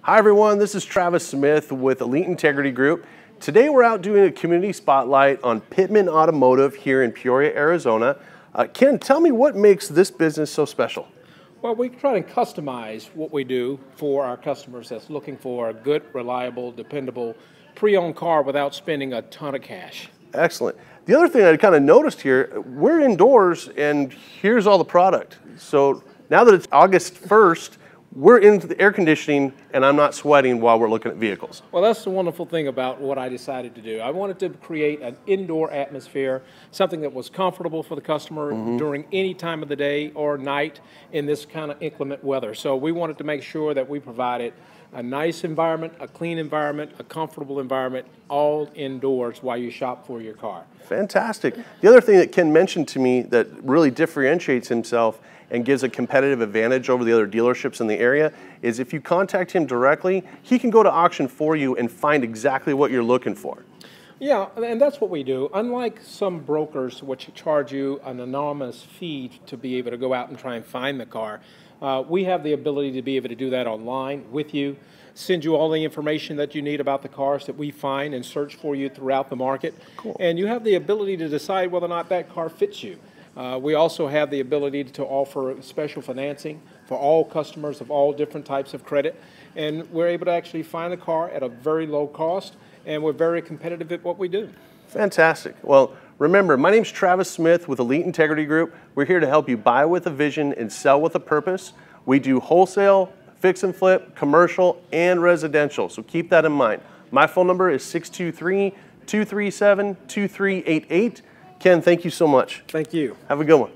Hi everyone, this is Travis Smith with Elite Integrity Group. Today we're out doing a community spotlight on Pittman Automotive here in Peoria, Arizona. Ken, tell me what makes this business so special? Well, we try to customize what we do for our customers that's looking for a good, reliable, dependable, pre-owned car without spending a ton of cash. Excellent. The other thing I kind of noticed here, we're indoors and here's all the product. So now that it's August 1st, we're into the air conditioning and I'm not sweating while we're looking at vehicles. Well, that's the wonderful thing about what I decided to do. I wanted to create an indoor atmosphere, something that was comfortable for the customer during any time of the day or night in this kind of inclement weather. So we wanted to make sure that we provided a nice environment, a clean environment, a comfortable environment, all indoors while you shop for your car. Fantastic. The other thing that Ken mentioned to me that really differentiates himself and gives a competitive advantage over the other dealerships in the area is if you contact him directly, he can go to auction for you and find exactly what you're looking for. Yeah, and that's what we do. Unlike some brokers which charge you an enormous fee to be able to go out and try and find the car, we have the ability to be able to do that online with you, send you all the information that you need about the cars that we find and search for you throughout the market. Cool. And you have the ability to decide whether or not that car fits you. We also have the ability to offer special financing for all customers of all different types of credit. And we're able to actually find a car at a very low cost, and we're very competitive at what we do. Fantastic. Well, remember, my name's Travis Smith with Elite Integrity Group. We're here to help you buy with a vision and sell with a purpose. We do wholesale, fix and flip, commercial, and residential, so keep that in mind. My phone number is 623-237-2388. Ken, thank you so much. Thank you. Have a good one.